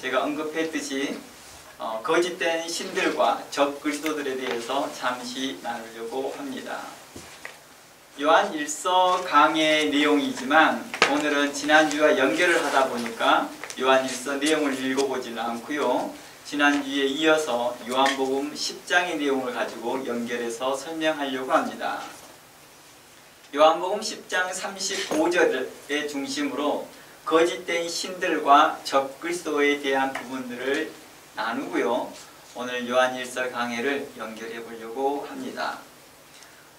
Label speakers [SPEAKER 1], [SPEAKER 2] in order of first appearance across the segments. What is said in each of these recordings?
[SPEAKER 1] 제가 언급했듯이 거짓된 신들과 적 그리스도들에 대해서 잠시 나누려고 합니다. 요한 1서 강의 내용이지만 오늘은 지난주와 연결을 하다 보니까 요한 1서 내용을 읽어보지는 않고요. 지난주에 이어서 요한복음 10장의 내용을 가지고 연결해서 설명하려고 합니다. 요한복음 10장 35절의 중심으로 거짓된 신들과 적 그리스도에 대한 부분들을 나누고요. 오늘 요한 1서 강해를 연결해 보려고 합니다.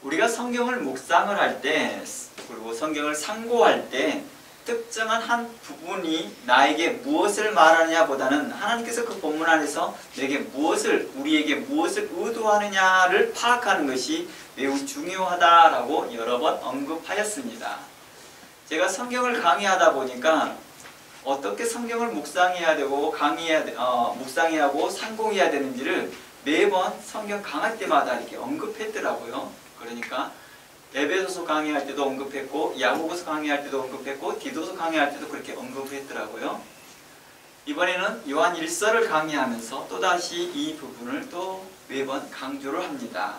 [SPEAKER 1] 우리가 성경을 묵상을 할 때 그리고 성경을 상고할 때 특정한 한 부분이 나에게 무엇을 말하느냐 보다는 하나님께서 그 본문 안에서 우리에게 무엇을 의도하느냐를 파악하는 것이 매우 중요하다라고 여러 번 언급하였습니다. 제가 성경을 강의하다 보니까 어떻게 성경을 묵상해야 되고 묵상해야 하고 상공해야 되는지를 매번 성경 강할 때마다 이렇게 언급했더라고요. 그러니까 에베소서 강의할 때도 언급했고 야고보서 강의할 때도 언급했고 디도서 강의할 때도 그렇게 언급했더라고요. 이번에는 요한 1서를 강의하면서 또다시 이 부분을 또 매번 강조를 합니다.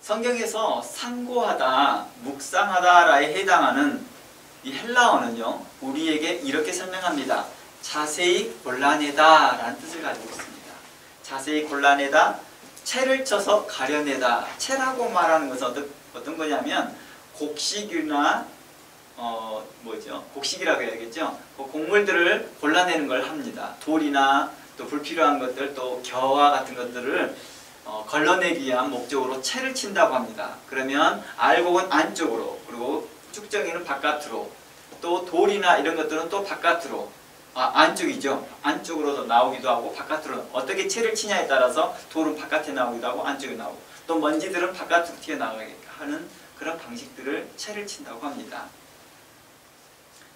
[SPEAKER 1] 성경에서 상고하다, 묵상하다라에 해당하는 이 헬라어는요, 우리에게 이렇게 설명합니다. 자세히 골라내다 라는 뜻을 가지고 있습니다. 자세히 골라내다, 채를 쳐서 가려내다. 채라고 말하는 것은 어떤 거냐면 곡식이나 곡식이라고 해야겠죠. 그 곡물들을 골라내는 걸 합니다. 돌이나 또 불필요한 것들, 또 겨와 같은 것들을 걸러내기 위한 목적으로 채를 친다고 합니다. 그러면 알곡은 안쪽으로, 그리고 쭉정이는 바깥으로, 또 돌이나 이런 것들은 또 바깥으로, 안쪽이죠. 안쪽으로도 나오기도 하고 바깥으로 어떻게 채를 치냐에 따라서 돌은 바깥에 나오기도 하고 안쪽에 나오고, 또 먼지들은 바깥으로 튀어나가게 하는 그런 방식들을 채를 친다고 합니다.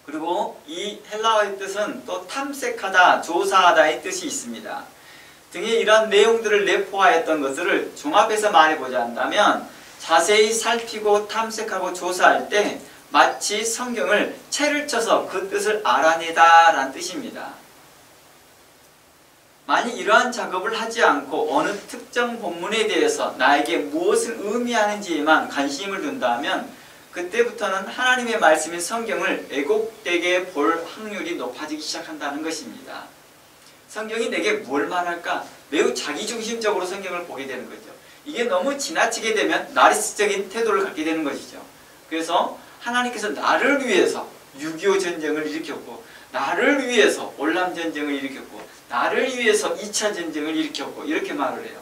[SPEAKER 1] 그리고 이 헬라어의 뜻은 또 탐색하다, 조사하다의 뜻이 있습니다. 등의 이런 내용들을 내포하였던 것을 종합해서 말해보자 한다면 자세히 살피고 탐색하고 조사할 때 마치 성경을 채를 쳐서 그 뜻을 알아내다 라는 뜻입니다. 만약 이러한 작업을 하지 않고 어느 특정 본문에 대해서 나에게 무엇을 의미하는지에만 관심을 둔다면 그때부터는 하나님의 말씀인 성경을 왜곡되게 볼 확률이 높아지기 시작한다는 것입니다. 성경이 내게 뭘 말할까? 매우 자기중심적으로 성경을 보게 되는 거죠. 이게 너무 지나치게 되면 나리스적인 태도를 갖게 되는 것이죠. 그래서 하나님께서 나를 위해서 6.25 전쟁을 일으켰고, 나를 위해서 올람 전쟁을 일으켰고, 나를 위해서 2차 전쟁을 일으켰고, 이렇게 말을 해요.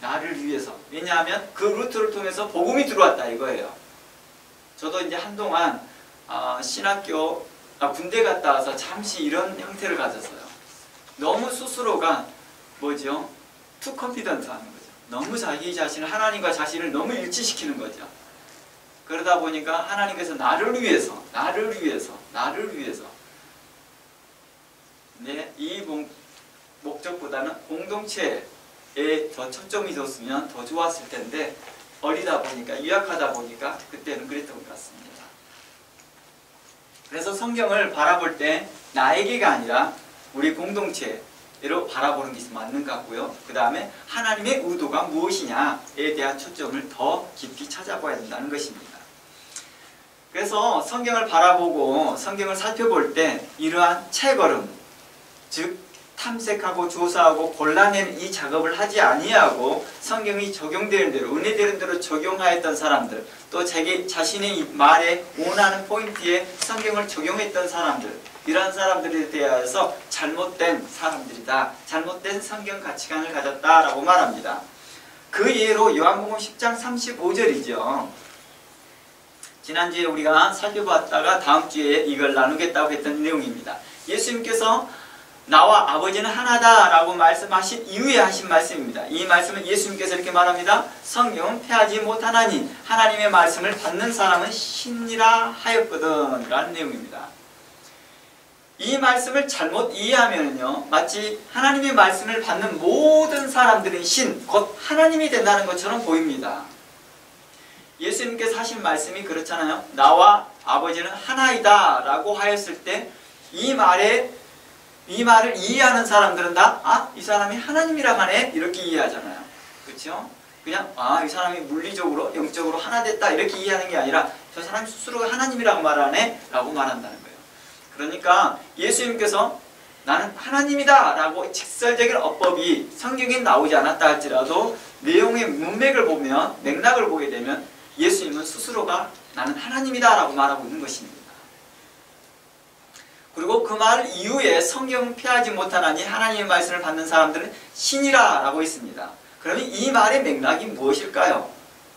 [SPEAKER 1] 나를 위해서. 왜냐하면 그 루트를 통해서 복음이 들어왔다 이거예요. 저도 이제 한동안 군대 갔다 와서 잠시 이런 형태를 가졌어요. 너무 스스로가 too confident 하는 거죠. 너무 자기 자신을, 하나님과 자신을 너무 일치시키는 거죠. 그러다 보니까 하나님께서 나를 위해서 이 목적보다는 공동체에 더 초점이 뒀으면 더 좋았을 텐데 어리다 보니까, 유약하다 보니까 그때는 그랬던 것 같습니다. 그래서 성경을 바라볼 때 나에게가 아니라 우리 공동체로 바라보는 것이 맞는 것 같고요. 그 다음에 하나님의 의도가 무엇이냐에 대한 초점을 더 깊이 찾아봐야 된다는 것입니다. 그래서 성경을 바라보고 성경을 살펴볼 때 이러한 채걸음, 즉 탐색하고 조사하고 골라내는 이 작업을 하지 아니하고 성경이 적용되는 대로, 은혜되는 대로 적용하였던 사람들, 또 자신의 말에 원하는 포인트에 성경을 적용했던 사람들, 이러한 사람들에 대해서 잘못된 사람들이다, 잘못된 성경 가치관을 가졌다라고 말합니다. 그 예로 요한복음 10장 35절이죠. 지난주에 우리가 살펴봤다가 다음 주에 이걸 나누겠다고 했던 내용입니다. 예수님께서 나와 아버지는 하나다 라고 말씀하신 이후에 하신 말씀입니다. 이 말씀은 예수님께서 이렇게 말합니다. 성경은 패하지 못하나니 하나님의 말씀을 받는 사람은 신이라 하였거든 라는 내용입니다. 이 말씀을 잘못 이해하면요, 마치 하나님의 말씀을 받는 모든 사람들이 신, 곧 하나님이 된다는 것처럼 보입니다. 예수님께서 하신 말씀이 그렇잖아요. 나와 아버지는 하나이다 라고 하였을 때 이 말에 이 말을 이해하는 사람들은 다 이 사람이 하나님이라고 하네 이렇게 이해하잖아요. 그렇죠? 그냥 이 사람이 물리적으로 영적으로 하나 됐다 이렇게 이해하는 게 아니라 저 사람이 스스로가 하나님이라고 말하네 라고 말한다는 거예요. 그러니까 예수님께서 나는 하나님이다 라고 직설적인 어법이 성경에 나오지 않았다 할지라도 내용의 문맥을 보면, 맥락을 보게 되면 예수님은 스스로가 나는 하나님이다 라고 말하고 있는 것입니다. 그리고 그 말 이후에 성경을 피하지 못하나니 하나님의 말씀을 받는 사람들은 신이라 라고 있습니다. 그러면 이 말의 맥락이 무엇일까요?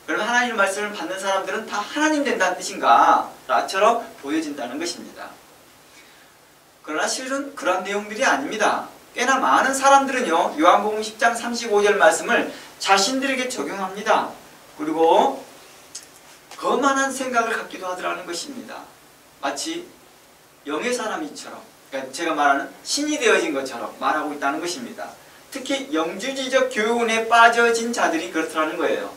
[SPEAKER 1] 그러면 하나님의 말씀을 받는 사람들은 다 하나님 된다는 뜻인가? 라처럼 보여진다는 것입니다. 그러나 실은 그런 내용들이 아닙니다. 꽤나 많은 사람들은요, 요한복음 10장 35절 말씀을 자신들에게 적용합니다. 그리고 거만한 생각을 갖기도 하더라는 것입니다. 마치 영의 사람이처럼, 그러니까 제가 말하는 신이 되어진 것처럼 말하고 있다는 것입니다. 특히 영주지적 교훈에 빠져진 자들이 그렇다는 거예요.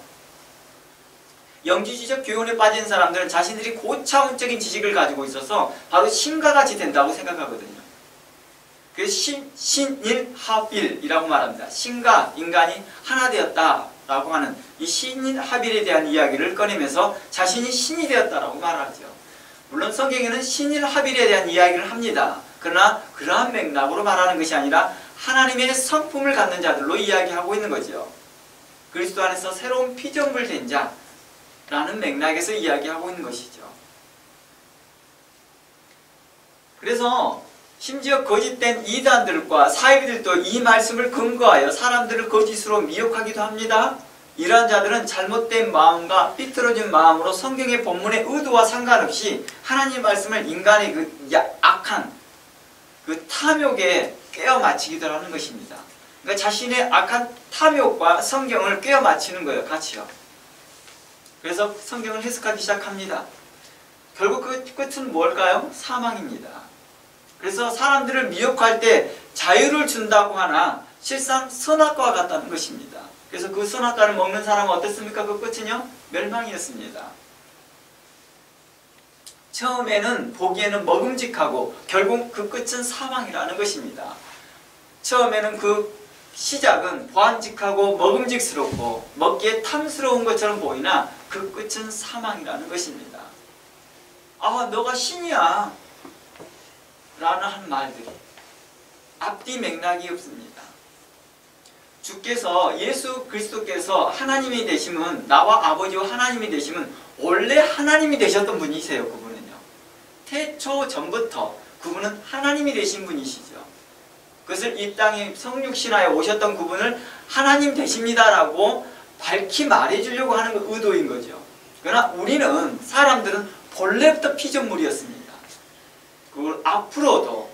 [SPEAKER 1] 영주지적 교훈에 빠진 사람들은 자신들이 고차원적인 지식을 가지고 있어서 바로 신과 같이 된다고 생각하거든요. 그래서 신일합일이라고 말합니다. 신과 인간이 하나 되었다라고 하는 이 신일합일에 대한 이야기를 꺼내면서 자신이 신이 되었다라고 말하죠. 물론 성경에는 신일합일에 대한 이야기를 합니다. 그러나 그러한 맥락으로 말하는 것이 아니라 하나님의 성품을 갖는 자들로 이야기하고 있는 거죠. 그리스도 안에서 새로운 피조물 된 자라는 맥락에서 이야기하고 있는 것이죠. 그래서 심지어 거짓된 이단들과 사이비들도 이 말씀을 근거하여 사람들을 거짓으로 미혹하기도 합니다. 이러한 자들은 잘못된 마음과 삐뚤어진 마음으로 성경의 본문의 의도와 상관없이 하나님의 말씀을 인간의 그 악한 그 탐욕에 꿰어 맞추기도 하는 것입니다. 그러니까 자신의 악한 탐욕과 성경을 꿰어 맞추는 거예요. 같이요. 그래서 성경을 해석하기 시작합니다. 결국 그 끝은 뭘까요? 사망입니다. 그래서 사람들을 미혹할 때 자유를 준다고 하나 실상 선악과와 같다는 것입니다. 그래서 그 선악과를 먹는 사람은 어땠습니까? 그 끝은요? 멸망이었습니다. 처음에는 보기에는 먹음직하고 결국 그 끝은 사망이라는 것입니다. 처음에는 그 시작은 보안직하고 먹음직스럽고 먹기에 탐스러운 것처럼 보이나 그 끝은 사망이라는 것입니다. 너가 신이야 라는 한 말들이 앞뒤 맥락이 없습니다. 주께서 예수 그리스도께서 하나님이 되심은 나와 아버지와 하나님이 되심은 원래 하나님이 되셨던 분이세요. 그분은요. 태초 전부터 그분은 하나님이 되신 분이시죠. 그것을 이 땅에 성육신하여 오셨던 그분을 하나님 되십니다라고 밝히 말해주려고 하는 의도인 거죠. 그러나 우리는 사람들은 본래부터 피조물이었습니다. 그걸 앞으로도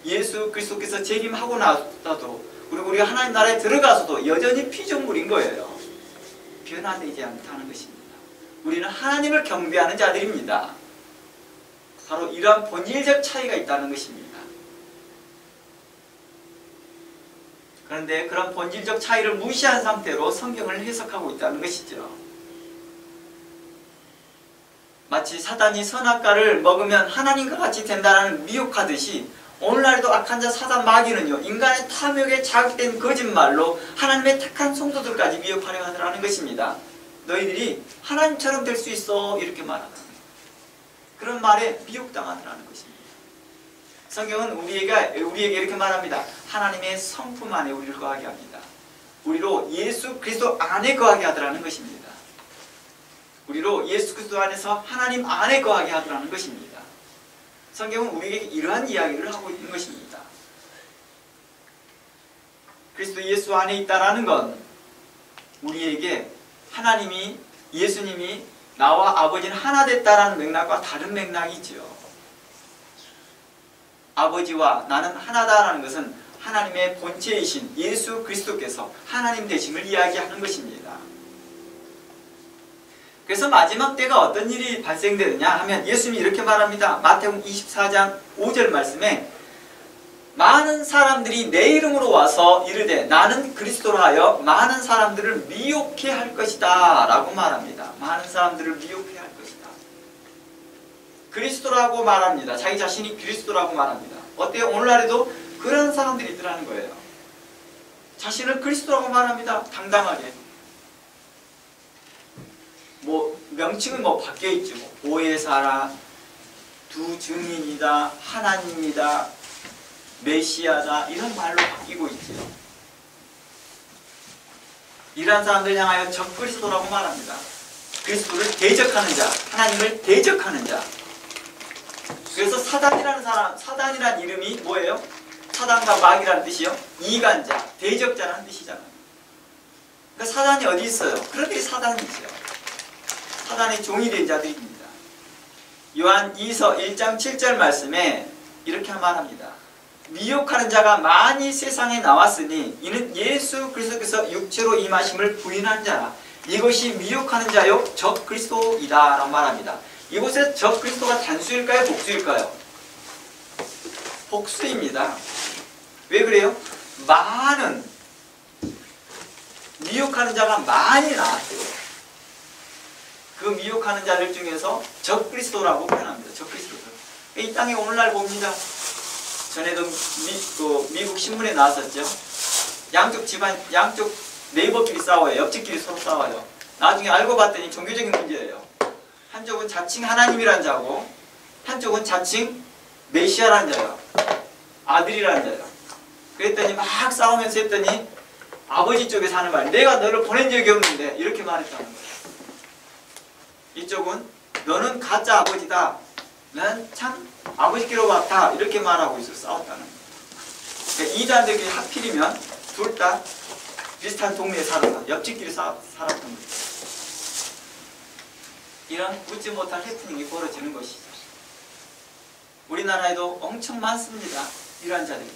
[SPEAKER 1] 예수 그리스도께서 재림하고 나서도 그리고 우리가 하나님 나라에 들어가서도 여전히 피조물인 거예요. 변화되지 않다는 것입니다. 우리는 하나님을 경배하는 자들입니다. 바로 이러한 본질적 차이가 있다는 것입니다. 그런데 그런 본질적 차이를 무시한 상태로 성경을 해석하고 있다는 것이죠. 마치 사단이 선악과를 먹으면 하나님과 같이 된다는 미혹하듯이 오늘날에도 악한 자 사단 마귀는요, 인간의 탐욕에 자극된 거짓말로 하나님의 택한 성도들까지 미혹하려 하더라는 것입니다. 너희들이 하나님처럼 될 수 있어 이렇게 말하는 거예요. 그런 말에 미혹당하더라는 것입니다. 성경은 우리에게 이렇게 말합니다. 하나님의 성품 안에 우리를 거하게 합니다. 우리로 예수 그리스도 안에 거하게 하더라는 것입니다. 우리로 예수 그리스도 안에서 하나님 안에 거하게 하더라는 것입니다. 성경은 우리에게 이러한 이야기를 하고 있는 것입니다. 그리스도 예수 안에 있다라는 건 우리에게 하나님이, 예수님이 나와 아버지는 하나 됐다라는 맥락과 다른 맥락이죠. 아버지와 나는 하나다라는 것은 하나님의 본체이신 예수 그리스도께서 하나님 되심을 이야기하는 것입니다. 그래서 마지막 때가 어떤 일이 발생되느냐 하면 예수님이 이렇게 말합니다. 마태복음 24장 5절 말씀에 많은 사람들이 내 이름으로 와서 이르되 나는 그리스도라 하여 많은 사람들을 미혹해 할 것이다 라고 말합니다. 많은 사람들을 미혹해 할 것이다. 그리스도라고 말합니다. 자기 자신이 그리스도라고 말합니다. 어때요? 오늘날에도 그런 사람들이 있더라는 거예요. 자신을 그리스도라고 말합니다. 당당하게. 뭐 명칭은 뭐 바뀌어 있죠. 보혜사라, 두 증인이다, 하나님이다, 메시아다, 이런 말로 바뀌고 있죠. 이러한 사람들 향하여 적그리스도라고 말합니다. 그리스도를 대적하는 자, 하나님을 대적하는 자. 그래서 사단이라는 사람, 사단이라는 이름이 뭐예요? 사단과 마귀라는 뜻이요. 이간자, 대적자라는 뜻이잖아요. 그러니까 사단이 어디 있어요? 그런데 사단이죠. 사단의 종이 된 자들입니다. 요한 2서 1장 7절 말씀에 이렇게 말합니다. 미혹하는 자가 많이 세상에 나왔으니 이는 예수 그리스도께서 육체로 임하심을 부인하는 자라. 이것이 미혹하는 자요 적그리스도이다 라고 말합니다. 이곳에 적그리스도가 단수일까요? 복수일까요? 복수입니다. 왜 그래요? 많은 미혹하는 자가 많이 나왔어요. 그 미혹하는 자들 중에서 적그리스도라고 표현합니다. 적그리스도들. 이 땅에 오늘날 봅니다. 전에도 미국 신문에 나왔었죠. 양쪽 네이버끼리 싸워요. 옆집끼리 서로 싸워요. 나중에 알고 봤더니 종교적인 문제예요. 한쪽은 자칭 하나님이란 자고 한쪽은 자칭 메시아란 자예요. 아들이란 자예요. 그랬더니 막 싸우면서 했더니 아버지 쪽에서 하는 말, 내가 너를 보낸 적이 없는데 이렇게 말했다는 거예요. 이쪽은 너는 가짜 아버지다, 난 참 아버지께로 왔다, 이렇게 말하고 있어 싸웠다는 거예요. 그러니까 이단들끼리 하필이면 둘 다 비슷한 동네에 살았다, 옆집끼리 살았던 거예요. 이런 웃지 못할 해프닝이 벌어지는 것이죠. 우리나라에도 엄청 많습니다. 이러한 자들이.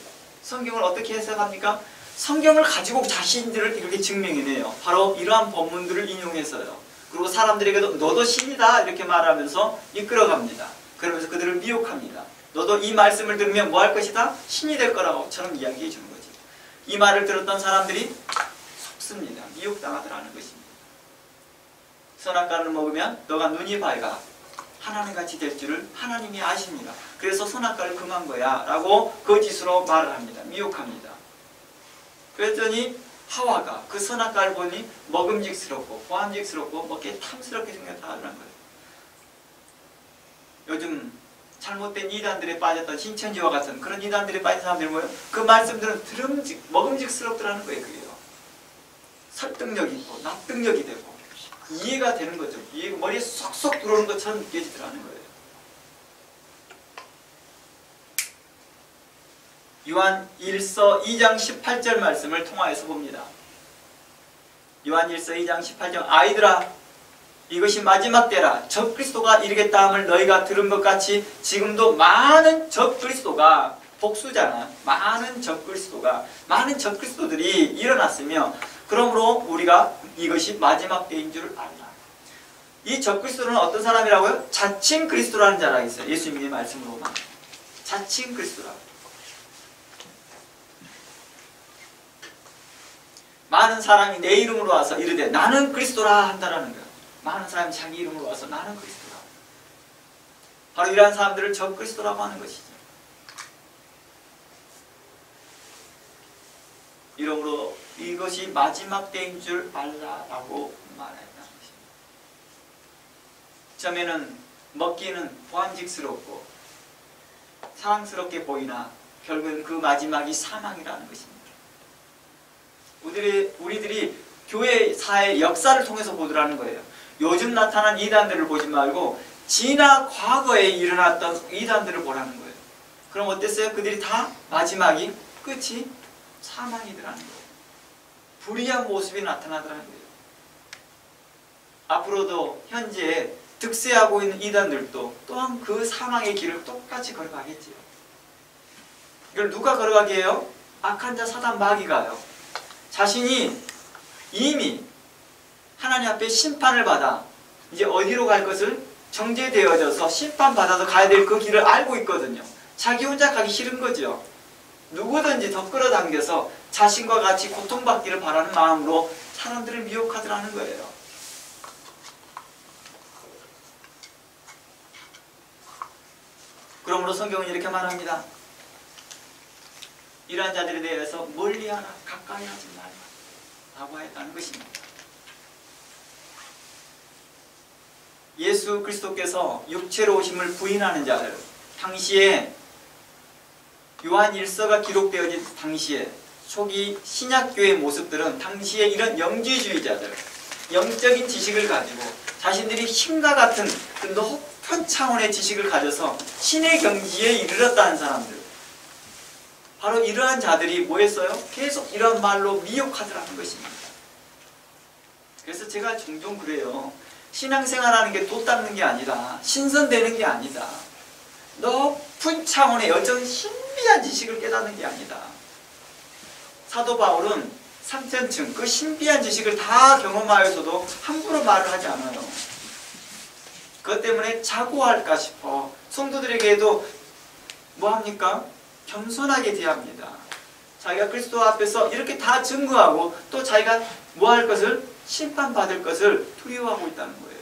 [SPEAKER 1] 성경을 어떻게 해석합니까? 성경을 가지고 자신들을 이렇게 증명해내요. 바로 이러한 본문들을 인용해서요. 그리고 사람들에게도 너도 신이다 이렇게 말하면서 이끌어갑니다. 그러면서 그들을 미혹합니다. 너도 이 말씀을 들으면 뭐 할 것이다? 신이 될 거라고처럼 이야기해 주는 거죠. 이 말을 들었던 사람들이 속습니다. 미혹당하더라는 것입니다. 선악과를 먹으면 너가 눈이 밝아 하나님같이 될 줄을 하나님이 아십니다. 그래서 선악과를 금한 거야 라고 거짓으로 말을 합니다. 미혹합니다. 그랬더니 하와가 그 선악과를 보니 먹음직스럽고 보암직스럽고 먹기에 탐스럽게 생겼다는 거예요. 요즘 잘못된 이단들에 빠졌던 신천지와 같은 그런 이단들에 빠진 사람들이 뭐예요? 그 말씀들은 먹음직스럽더라는 거예요. 그게요. 설득력이 있고 납득력이 되고 이해가 되는 거죠. 이해가 머리에 쏙쏙 들어오는 것처럼 느껴지더라는 거예요. 요한 1서 2장 18절 말씀을 통하여서 봅니다. 요한 1서 2장 18절 아이들아 이것이 마지막 때라 적그리스도가 이르겠다 함을 너희가 들은 것 같이 지금도 많은 적그리스도가 복수잖아. 많은 적그리스도들이 일어났으며 그러므로 우리가 이것이 마지막 때인 줄 알라. 이 적그리스도는 어떤 사람이라고요? 자칭 그리스도라는 자라 했어요. 예수님의 말씀으로만. 자칭 그리스도라고. 많은 사람이 내 이름으로 와서 이르되 나는 그리스도라 한다라는 거예요. 많은 사람이 자기 이름으로 와서 나는 그리스도라. 바로 이러한 사람들을 적그리스도라고 하는 것이죠. 이러므로 이것이 마지막 때인 줄 알라라고 말했다는 것입니다. 처음에는 먹기는 보암직스럽고 사랑스럽게 보이나 결국은 그 마지막이 사망이라는 것입니다. 우리들이 교회사의 역사를 통해서 보더라는 거예요. 요즘 나타난 이단들을 보지 말고 지나 과거에 일어났던 이단들을 보라는 거예요. 그럼 어땠어요? 그들이 다 마지막이 끝이 사망이더라는 거예요. 불의한 모습이 나타나더라는 거예요. 앞으로도 현재 득세하고 있는 이단들도 또한 그 사망의 길을 똑같이 걸어가겠지요. 이걸 누가 걸어가게 해요? 악한 자 사단 마귀가요. 자신이 이미 하나님 앞에 심판을 받아 이제 어디로 갈 것을 정죄되어져서 심판받아서 가야 될 그 길을 알고 있거든요. 자기 혼자 가기 싫은 거죠. 누구든지 더 끌어당겨서 자신과 같이 고통받기를 바라는 마음으로 사람들을 미혹하더라는 거예요. 그러므로 성경은 이렇게 말합니다. 이러한 자들에 대해서 멀리하라, 가까이 하지 말라 라고 했다는 것입니다. 예수 그리스도께서 육체로 오심을 부인하는 자들, 당시에 요한 1서가 기록되어진 당시에 초기 신약교회의 모습들은 당시에 이런 영지주의자들, 영적인 지식을 가지고 자신들이 신과 같은 그 높은 차원의 지식을 가져서 신의 경지에 이르렀다는 사람들, 바로 이러한 자들이 뭐 했어요? 계속 이런 말로 미혹하더라는 것입니다. 그래서 제가 종종 그래요. 신앙생활하는 게 돛 닦는 게 아니라, 신선되는 게 아니다, 높은 차원의 여전 신비한 지식을 깨닫는 게 아니다. 사도 바울은 3000층 그 신비한 지식을 다 경험하여서도 함부로 말을 하지 않아요. 그것 때문에 자고할까 싶어 성도들에게도 뭐합니까? 겸손하게 대합니다. 자기가 그리스도 앞에서 이렇게 다 증거하고 또 자기가 뭐할 것을, 심판받을 것을 두려워하고 있다는 거예요.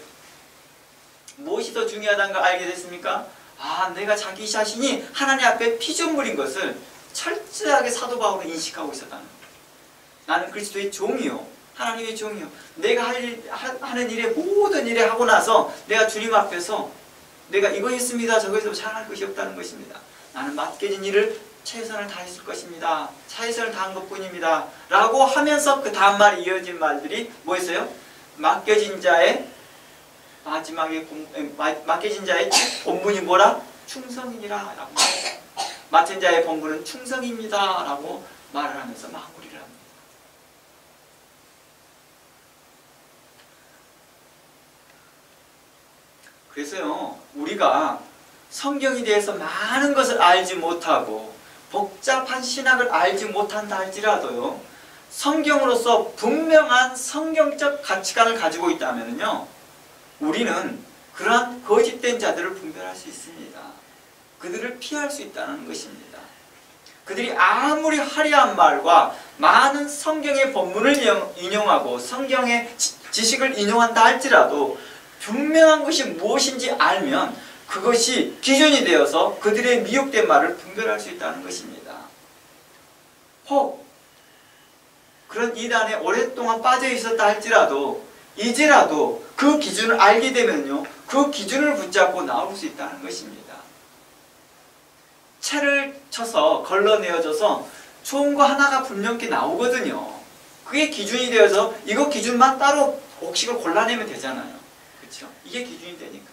[SPEAKER 1] 무엇이 더 중요하다는 걸 알게 됐습니까? 내가 자기 자신이 하나님 앞에 피조물인 것을 철저하게 사도 바울은 인식하고 있었다는 거예요. 나는 그리스도의 종이요, 하나님의 종이요, 내가 하는 일에, 모든 일에 하고 나서 내가 주님 앞에서 내가 이거 했습니다, 저거 했습니다, 잘할 것이 없다는 것입니다. 나는 맡겨진 일을 최선을 다했을 것입니다, 최선을 다한 것뿐입니다 라고 하면서 그 다음 말이 이어진 말들이 뭐였어요? 맡겨진 자의 마지막에 맡겨진 자의 본분이 뭐라? 충성이니라 라고, 맡은 자의 본분은 충성입니다 라고 말을 하면서 마무리를 합니다. 그래서요, 우리가 성경에 대해서 많은 것을 알지 못하고 복잡한 신학을 알지 못한다 할지라도요, 성경으로서 분명한 성경적 가치관을 가지고 있다면요, 우리는 그러한 거짓된 자들을 분별할 수 있습니다. 그들을 피할 수 있다는 것입니다. 그들이 아무리 화려한 말과 많은 성경의 본문을 인용하고 성경의 지식을 인용한다 할지라도 분명한 것이 무엇인지 알면 그것이 기준이 되어서 그들의 미혹된 말을 분별할 수 있다는 것입니다. 혹 그런 이단에 오랫동안 빠져 있었다 할지라도 이제라도 그 기준을 알게 되면요, 그 기준을 붙잡고 나올 수 있다는 것입니다. 채를 쳐서 걸러내어져서 좋은 거 하나가 분명히 나오거든요. 그게 기준이 되어서 이거 기준만 따로 곡식을 골라내면 되잖아요. 그렇죠? 이게 기준이 되니까.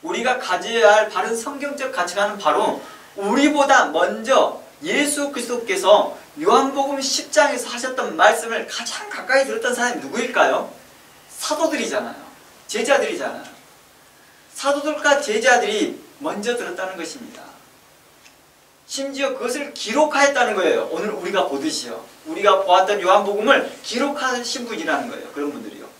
[SPEAKER 1] 우리가 가져야 할 바른 성경적 가치관은 바로 우리보다 먼저 예수 그리스도께서 요한복음 10장에서 하셨던 말씀을 가장 가까이 들었던 사람이 누구일까요? 사도들이잖아요. 제자들이잖아요. 사도들과 제자들이 먼저 들었다는 것입니다. 심지어 그것을 기록하였다는 거예요. 오늘 우리가 보듯이요. 우리가 보았던 요한복음을 기록하신 분이라는 거예요. 그런 분들이요.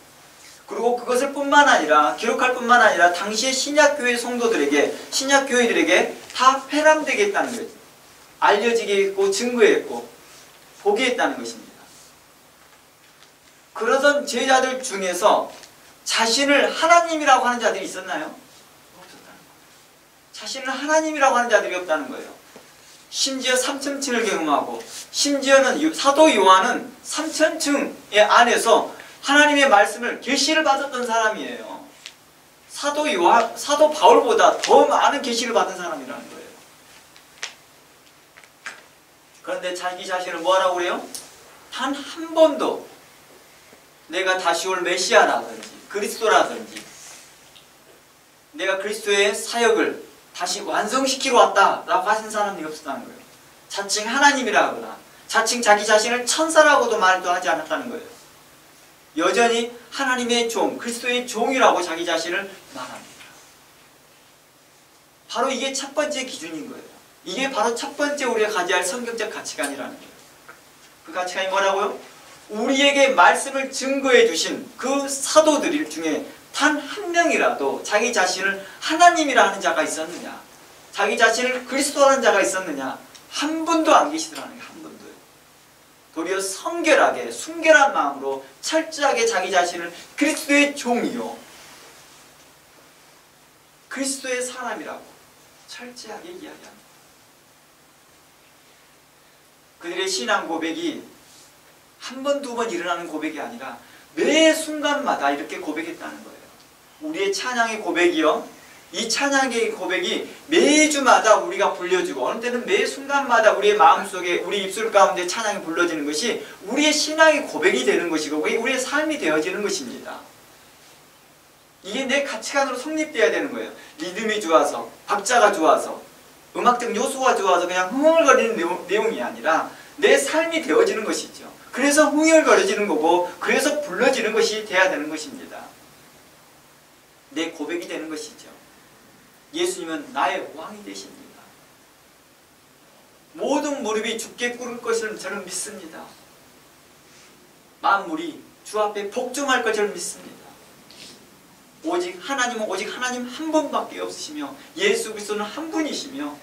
[SPEAKER 1] 그리고 그것을 뿐만 아니라, 기록할 뿐만 아니라 당시의 신약교회 성도들에게, 신약교회들에게 다 회람되게 했다는 거예요. 알려지게 했고 증거했고 보게 했다는 것입니다. 그러던 제자들 중에서 자신을 하나님이라고 하는 자들이 있었나요? 없었다는 거예요. 자신을 하나님이라고 하는 자들이 없다는 거예요. 심지어 3000층을 경험하고, 심지어는 사도 요한은 3000층의 안에서 하나님의 말씀을 계시를 받았던 사람이에요. 사도 바울보다 더 많은 계시를 받은 사람이라는 거예요. 그런데 자기 자신을 뭐라고 그래요? 단 한 번도 내가 다시 올 메시아라든지 그리스도라든지 내가 그리스도의 사역을 다시 완성시키러 왔다라고 하신 사람이 없었다는 거예요. 자칭 하나님이라 하거나 자칭 자기 자신을 천사라고도 말도 하지 않았다는 거예요. 여전히 하나님의 종, 그리스도의 종이라고 자기 자신을 말합니다. 바로 이게 첫 번째 기준인 거예요. 이게 바로 첫 번째 우리가 가져야 할 성경적 가치관이라는 거예요. 그 가치관이 뭐라고요? 우리에게 말씀을 증거해 주신 그 사도들 중에 단 한 명이라도 자기 자신을 하나님이라 하는 자가 있었느냐, 자기 자신을 그리스도라는 자가 있었느냐, 한 분도 안 계시더라는 거예요. 한 분도요. 도리어 성결하게 순결한 마음으로 철저하게 자기 자신을 그리스도의 종이요, 그리스도의 사람이라고 철저하게 이야기합니다. 그들의 신앙 고백이 한 번, 두 번 일어나는 고백이 아니라 매 순간마다 이렇게 고백했다는 거예요. 우리의 찬양의 고백이요, 이 찬양의 고백이 매주마다 우리가 불려주고, 어느 때는 매 순간마다 우리의 마음속에, 우리 입술 가운데 찬양이 불러지는 것이 우리의 신앙의 고백이 되는 것이고 우리의 삶이 되어지는 것입니다. 이게 내 가치관으로 성립되어야 되는 거예요. 리듬이 좋아서, 박자가 좋아서, 음악적 요소가 좋아서 그냥 흥얼거리는 내용이 아니라 내 삶이 되어지는 것이죠. 그래서 흥얼거려지는 거고, 그래서 불러지는 것이 돼야 되는 것입니다. 내 고백이 되는 것이죠. 예수님은 나의 왕이 되십니다. 모든 무릎이 주께 꿇을 것을 저는 믿습니다. 만물이 주 앞에 복종할 것을 믿습니다. 오직 하나님은 오직 하나님 한 분밖에 없으시며 예수 그리스도는 한 분이시며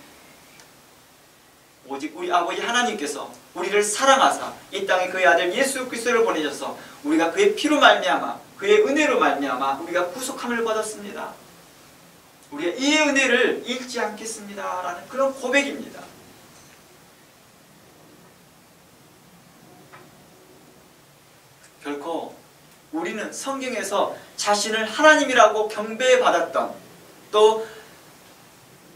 [SPEAKER 1] 오직 우리 아버지 하나님께서 우리를 사랑하사 이 땅에 그의 아들 예수 그리스도를 보내셔서 우리가 그의 피로 말미암아 그의 은혜로 말미암아 우리가 구속함을 받았습니다. 우리가 이 은혜를 잃지 않겠습니다 라는 그런 고백입니다. 결코 우리는 성경에서 자신을 하나님이라고 경배받았던, 또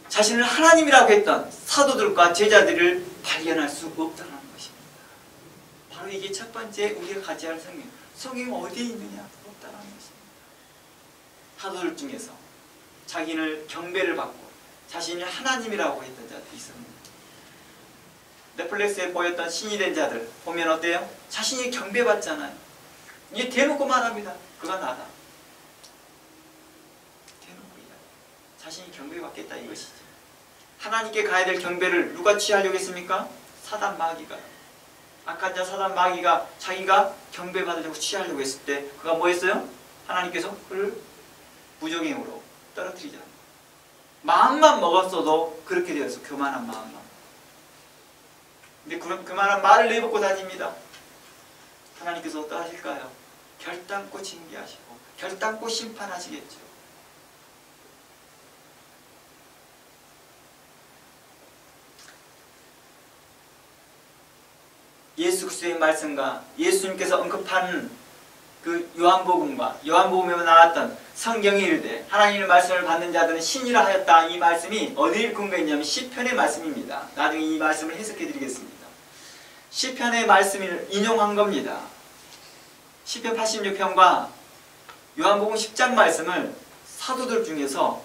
[SPEAKER 1] 자신을 하나님이라고 했던 사도들과 제자들을 발견할 수 없다는 것입니다. 바로 이게 첫 번째 우리가 가져야 할 성경. 성경이 어디에 있느냐? 없다는 것입니다. 사도들 중에서 자기를 경배를 받고 자신을 하나님이라고 했던 자들이 있습니다. 넷플릭스에 보였던 신이 된 자들 보면 어때요? 자신이 경배받잖아요. 이게 대놓고 말합니다. 그가 나다. 대놓고 자신이 경배받겠다 이것이죠. 하나님께 가야 될 경배를 누가 취하려고 했습니까? 사단 마귀가. 악한 자 사단 마귀가 자기가 경배받으려고 취하려고 했을 때 그가 뭐 했어요? 하나님께서 그를 부정행으로 떨어뜨리자. 마음만 먹었어도 그렇게 되어서 교만한 마음만. 근데 그런 교만한 말을 내뱉고 다닙니다. 하나님께서 어떠하실까요? 결단코 징계하시고 결단코 심판하시겠죠. 예수 그리스도의 말씀과 예수님께서 언급한 그 요한복음과 요한복음에 나왔던 성경이 이르되 하나님의 말씀을 받는 자들은 신이라 하였다. 이 말씀이 어디를 근거했냐면 시편의 말씀입니다. 나중에 이 말씀을 해석해 드리겠습니다. 시편의 말씀을 인용한 겁니다. 시편 86편과 요한복음 10장 말씀을 사도들 중에서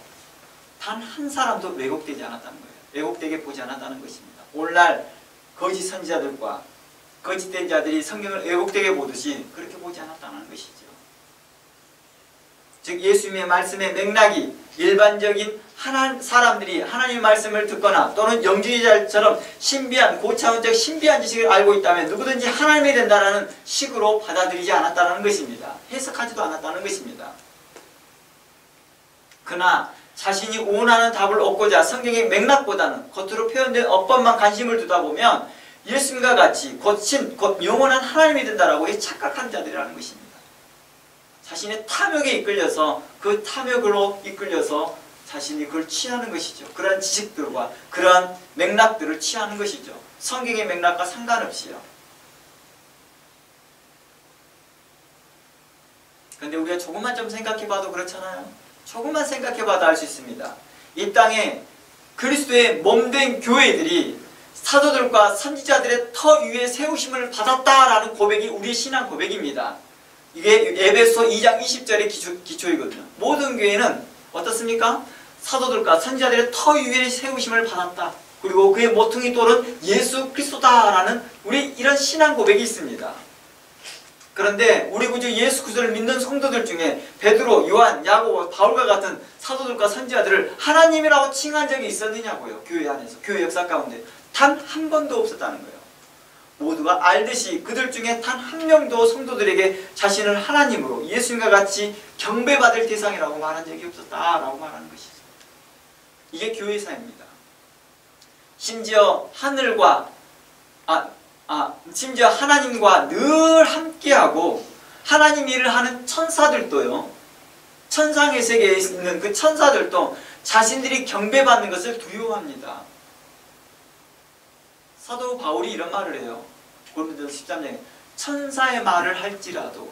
[SPEAKER 1] 단 한 사람도 왜곡되지 않았다는 거예요. 왜곡되게 보지 않았다는 것입니다. 오늘날 거짓 선지자들과 거짓된 자들이 성경을 왜곡되게 보듯이 그렇게 보지 않았다는 것이죠. 즉 예수님의 말씀의 맥락이 일반적인 사람들이 하나님의 말씀을 듣거나 또는 영주의자처럼 신비한 고차원적 신비한 지식을 알고 있다면 누구든지 하나님이 된다는 식으로 받아들이지 않았다는 것입니다. 해석하지도 않았다는 것입니다. 그러나 자신이 원하는 답을 얻고자 성경의 맥락보다는 겉으로 표현된 어법만 관심을 두다 보면 예수님과 같이 곧 영원한 하나님이 된다라고 착각한 자들이라는 것입니다. 자신의 탐욕에 이끌려서 그 탐욕으로 이끌려서 자신이 그걸 취하는 것이죠. 그러한 지식들과 그러한 맥락들을 취하는 것이죠. 성경의 맥락과 상관없이요. 그런데 우리가 조금만 좀 생각해봐도 그렇잖아요. 조금만 생각해봐도 알 수 있습니다. 이 땅에 그리스도의 몸된 교회들이 사도들과 선지자들의 터 위에 세우심을 받았다라는 고백이 우리의 신앙 고백입니다. 이게 에베소 2장 20절의 기초이거든요. 모든 교회는 어떻습니까? 사도들과 선지자들의 터 위에 세우심을 받았다. 그리고 그의 모퉁이 돌은 예수 그리스도다라는 우리 이런 신앙 고백이 있습니다. 그런데 우리 구주 예수 그리스도를 믿는 성도들 중에 베드로, 요한, 야고보, 바울과 같은 사도들과 선지자들을 하나님이라고 칭한 적이 있었느냐고요. 교회 안에서, 교회 역사 가운데 단 한 번도 없었다는 거예요. 모두가 알듯이 그들 중에 단 한 명도 성도들에게 자신을 하나님으로 예수님과 같이 경배받을 대상이라고 말한 적이 없었다라고 말하는 것이죠. 이게 교회사입니다. 심지어 심지어 하나님과 늘 함께하고 하나님 일을 하는 천사들도요, 천상의 세계에 있는 그 천사들도 자신들이 경배받는 것을 두려워합니다. 사도 바울이 이런 말을 해요. 고린도전서 13장에 천사의 말을 할지라도,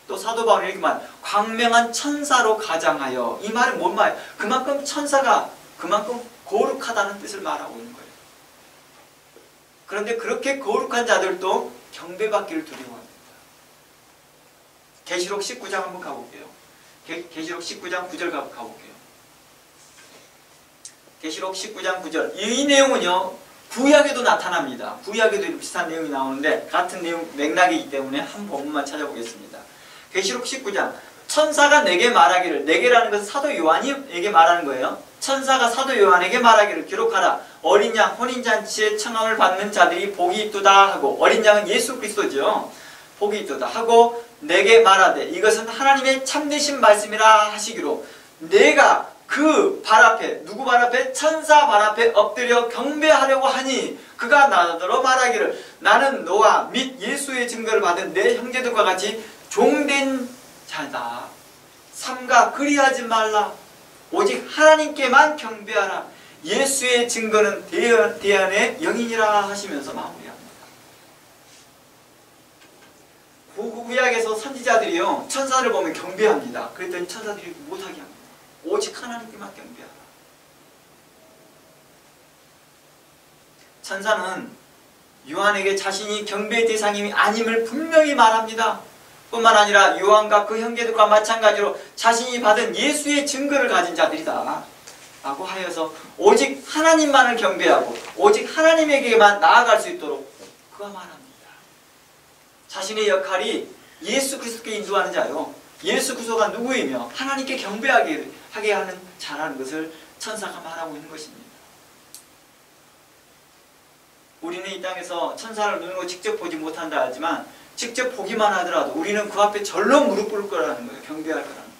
[SPEAKER 1] 또 사도 바울이 이렇게 말, 광명한 천사로 가장하여. 이 말은 뭔 말이에요? 그만큼 천사가 그만큼 거룩하다는 뜻을 말하고 있는 거예요. 그런데 그렇게 거룩한 자들도 경배받기를 두려워합니다. 계시록 19장 한번 가볼게요. 계시록 19장 9절 가볼게요. 계시록 19장 9절. 이 내용은요, 구약에도 나타납니다. 구약에도 비슷한 내용이 나오는데 같은 내용 맥락이기 때문에 한 본문만 찾아보겠습니다. 계시록 19장. 천사가 내게 말하기를, 내게라는 것은 사도 요한에게 말하는 거예요. 천사가 사도 요한에게 말하기를 기록하라. 어린 양 혼인잔치에 청함을 받는 자들이 복이 있도다 하고, 어린 양은 예수 그리스도죠. 복이 있도다 하고 내게 말하되 이것은 하나님의 참되신 말씀이라 하시기로, 내가 그 발 앞에, 누구 발 앞에? 천사 발 앞에 엎드려 경배하려고 하니 그가 나더러 말하기를, 나는 너와 및 예수의 증거를 받은 내 형제들과 같이 종된 자다. 삼가 그리하지 말라. 오직 하나님께만 경배하라. 예수의 증거는 대안의 영이니라 하시면서 마무리합니다. 구약에서 선지자들이요, 천사를 보면 경배합니다. 그랬더니 천사들이 못하게 합니다. 오직 하나님께만 경배하라. 천사는 요한에게 자신이 경배의 대상이 아님을 분명히 말합니다. 뿐만 아니라 요한과 그 형제들과 마찬가지로 자신이 받은 예수의 증거를 가진 자들이다 라고 하여서 오직 하나님만을 경배하고 오직 하나님에게만 나아갈 수 있도록 그가 말합니다. 자신의 역할이 예수 그리스도께 인도하는 자요, 예수 그리스도가 누구이며 하나님께 경배하게 하는 자라는 것을 천사가 말하고 있는 것입니다. 우리는 이 땅에서 천사를 눈으로 직접 보지 못한다 하지만 직접 보기만 하더라도 우리는 그 앞에 절로 무릎 꿇을 거라는 거예요. 경배할 거라는 거예요.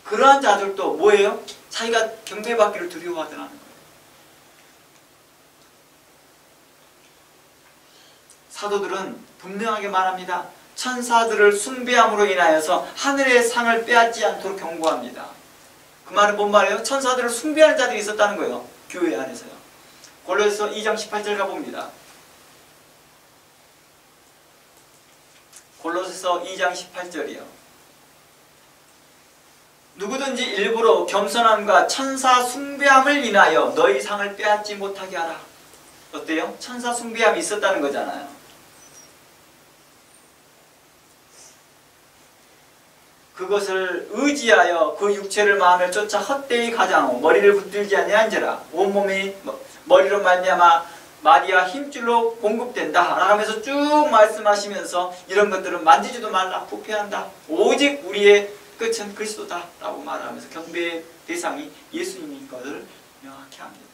[SPEAKER 1] 그러한 자들도 뭐예요? 자기가 경배받기를 두려워하더라는 거예요. 사도들은 분명하게 말합니다. 천사들을 숭배함으로 인하여서 하늘의 상을 빼앗지 않도록 경고합니다. 그 말은 뭔 말이에요? 천사들을 숭배하는 자들이 있었다는 거예요. 교회 안에서요. 골로새서 2장 18절 가봅니다. 골로새서 2장 18절이요. 누구든지 일부러 겸손함과 천사 숭배함을 인하여 너희 상을 빼앗지 못하게 하라. 어때요? 천사 숭배함이 있었다는 거잖아요. 그것을 의지하여 그 육체를 마음에 쫓아 헛되이 가장하고 머리를 붙들지 아니한지라 온몸이 머리로 말미암아 마디와 힘줄로 공급된다 라면서 쭉 말씀하시면서 이런 것들은 만지지도 말라, 부패한다, 오직 우리의 끝은 그리스도다 라고 말하면서 경배의 대상이 예수님인 것을 명확히 합니다.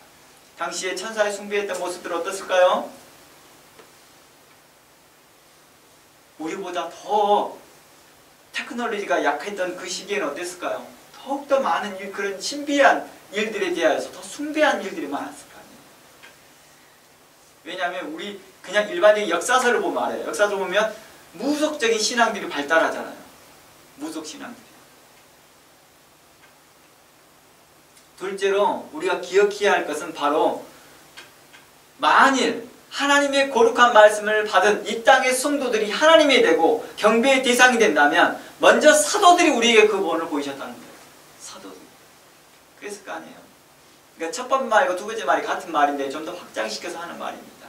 [SPEAKER 1] 당시에 천사의 숭배했던 모습들은 어떻을까요? 우리보다 더 테크놀로지가 약했던 그 시기에는 어땠을까요? 더욱더 많은 그런 신비한 일들에 대하여서 더 숭배한 일들이 많았을 거 아니에요. 왜냐하면 우리 그냥 일반적인 역사서를 보면 알아요. 역사서 보면 무속적인 신앙들이 발달하잖아요. 무속 신앙들이. 둘째로 우리가 기억해야 할 것은 바로 만일 하나님의 거룩한 말씀을 받은 이 땅의 성도들이 하나님이 되고 경배의 대상이 된다면 먼저 사도들이 우리에게 그 본을 보이셨다는 거예요. 사도들. 그랬을 거 아니에요. 그러니까 첫 번째 말과 두 번째 말이 같은 말인데 좀 더 확장시켜서 하는 말입니다.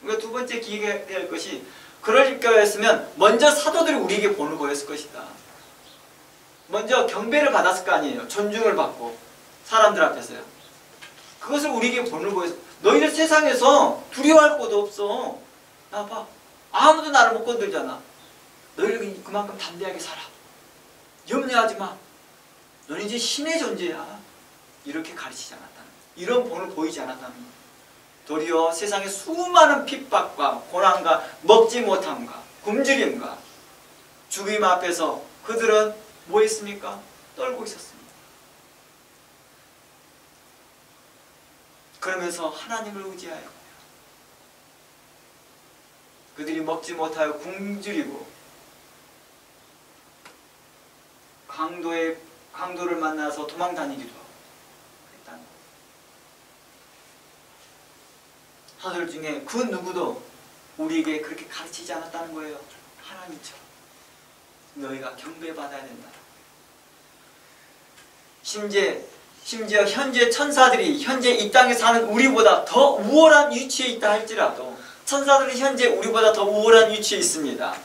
[SPEAKER 1] 우리가 두 번째 기억해야 될 것이, 그럴 거였으면 먼저 사도들이 우리에게 본을 보였을 것이다. 먼저 경배를 받았을 거 아니에요. 존중을 받고 사람들 앞에서요. 그것을 우리에게 본을 보였어. 너희들 세상에서 두려워할 것도 없어. 나 봐. 아무도 나를 못 건들잖아. 너희들 그만큼 담대하게 살아. 염려하지 마. 너는 이제 신의 존재야. 이렇게 가르치지 않았다는, 이런 본을 보이지 않았다는 거예요. 도리어 세상의 수많은 핍박과 고난과 먹지 못함과 굶주림과 죽임 앞에서 그들은 뭐 했습니까? 떨고 있었습니다. 그러면서 하나님을 의지하여 그들이 먹지 못하여 굶주리고 강도를 만나서 도망다니기도 하고 그랬다는 거예요. 사도들 중에 그 누구도 우리에게 그렇게 가르치지 않았다는 거예요. 하나님처럼 너희가 경배받아야 된다. 심지어 현재 천사들이 현재 이 땅에 사는 우리보다 더 우월한 위치에 있다 할지라도 천사들이 현재 우리보다 더 우월한 위치에 있습니다.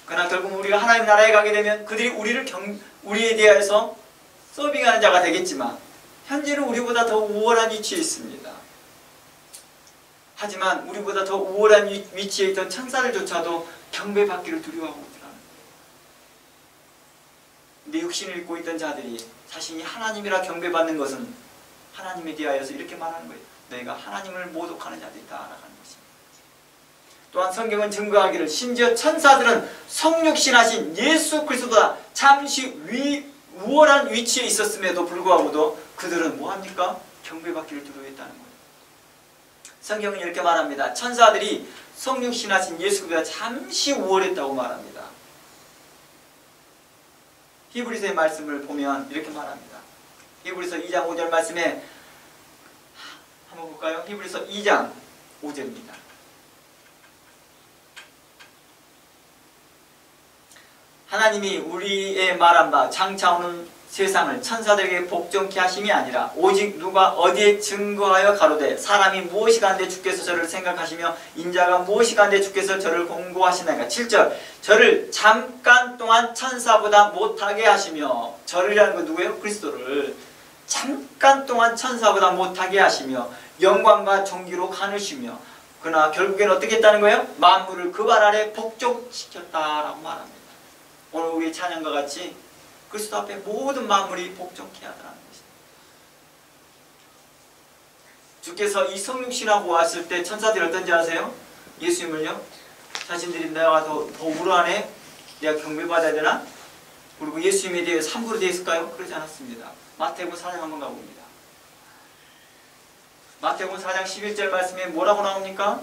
[SPEAKER 1] 그러나 결국 우리가 하나님 나라에 가게 되면 그들이 우리에 대해서 서빙하는 자가 되겠지만 현재는 우리보다 더 우월한 위치에 있습니다. 하지만 우리보다 더 우월한 위치에 있던 천사들조차도 경배받기를 두려워하고 있더라는 거예요. 내 육신을 입고 있던 자들이 자신이 하나님이라 경배받는 것은 하나님에 대하여서 이렇게 말하는 거예요. 너희가 하나님을 모독하는 자들이다 라는 것입니다. 또한 성경은 증거하기를 심지어 천사들은 성육신하신 예수 그리스도보다 잠시 우월한 위치에 있었음에도 불구하고도 그들은 뭐합니까? 경배받기를 두려워했다는 거예요. 성경은 이렇게 말합니다. 천사들이 성육신하신 예수보다 잠시 우월했다고 말합니다. 히브리서의 말씀을 보면 이렇게 말합니다. 히브리서 2장 5절 말씀에 한번 볼까요? 히브리서 2장 5절입니다. 하나님이 우리의 말한 바 장차 오는 세상을 천사들에게 복종케 하심이 아니라 오직 누가 어디에 증거하여 가로되 사람이 무엇이간데 주께서 저를 생각하시며 인자가 무엇이간데 주께서 저를 공고하시나이까. 7절 저를 잠깐 동안 천사보다 못하게 하시며, 저를이라는 건 누구예요? 그리스도를 잠깐 동안 천사보다 못하게 하시며 영광과 존귀로 가누시며, 그러나 결국엔 어떻게 했다는 거예요? 만물을 그 발 아래 복종시켰다라고 말합니다. 오늘 우리의 찬양과 같이 그리스도 앞에 모든 만물이 복종케 하더라는 것입니다. 주께서 이 성육신하고 왔을 때 천사들이 어떤지 아세요? 예수님을요, 자신들이 내가 더 우월하네, 내가 경배받아야 되나? 그리고 예수님에 대해 함부로 되어 있을까요? 그러지 않았습니다. 마태복음 4장 한번 가봅니다. 마태복음 4장 11절 말씀에 뭐라고 나옵니까?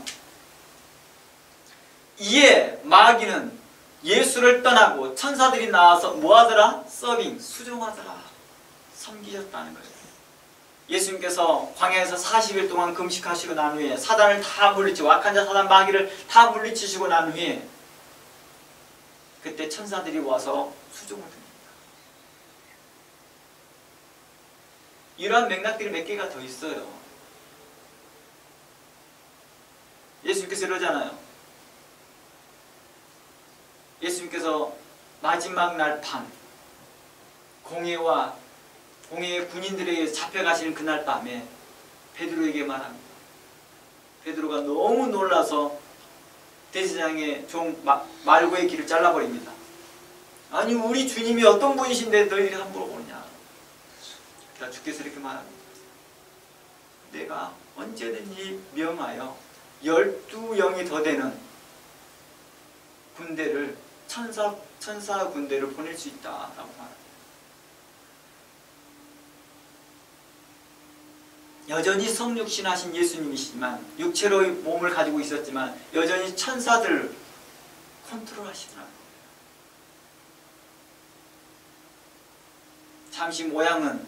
[SPEAKER 1] 이에 마귀는 예수를 떠나고 천사들이 나와서 뭐하더라? 서빙, 수종하더라. 섬기셨다는 거예요. 예수님께서 광야에서 40일 동안 금식하시고 난 후에 사단을 다 물리치고 악한 자 사단 마귀를 다 물리치시고 난 후에 그때 천사들이 와서 수종을 드립니다. 이러한 맥락들이 몇 개가 더 있어요. 예수님께서 이러잖아요. 예수님께서 마지막 날 밤 공회의 군인들에게 잡혀가시는 그날 밤에 베드로에게 말합니다. 베드로가 너무 놀라서 대제사장의 종 말고의 길을 잘라버립니다. 아니 우리 주님이 어떤 분이신데 너희들이 함부로 오느냐. 그러니까 주께서 이렇게 말합니다. 내가 언제든지 명하여 12영이 더 되는 군대를 천사 군대를 보낼 수 있다라고 말합니다. 여전히 성육신하신 예수님이시지만 육체로의 몸을 가지고 있었지만 여전히 천사들을 컨트롤하시더라고요. 잠시 모양은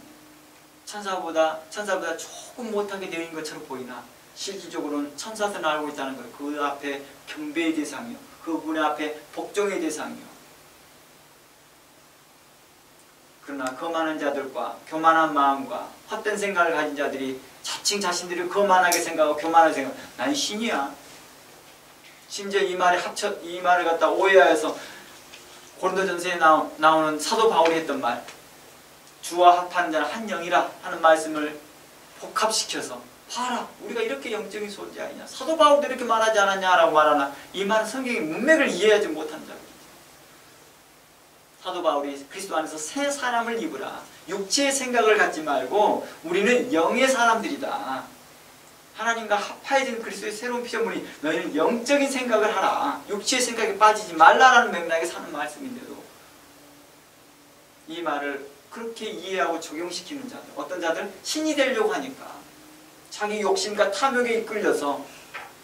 [SPEAKER 1] 천사보다 조금 못하게 되어 있는 것처럼 보이나 실질적으로는 천사들은 알고 있다는 거예요. 그 앞에 경배의 대상이요, 그분의 앞에 복종의 대상이요. 그러나 거만한 자들과 교만한 마음과 헛된 생각을 가진 자들이 자칭 자신들이 거만하게 생각하고 교만하게 생각하고 난 신이야. 심지어 이 말을 갖다 오해하여서 고린도전서에 나오는 사도 바울이 했던 말, 주와 합하는 자는 한 영이라 하는 말씀을 복합시켜서 봐라, 우리가 이렇게 영적인 존재아니냐, 사도 바울도 이렇게 말하지 않았냐라고 말하나, 이 말은 성경의 문맥을 이해하지 못한 자입니다. 사도 바울이 그리스도 안에서 새 사람을 입으라, 육체의 생각을 갖지 말고 우리는 영의 사람들이다, 하나님과 합하여진 그리스도의 새로운 피조물이 너희는 영적인 생각을 하라, 육체의 생각에 빠지지 말라라는 맥락에 사는 말씀인데도 이 말을 그렇게 이해하고 적용시키는 자들, 어떤 자들 신이 되려고 하니까 자기 욕심과 탐욕에 이끌려서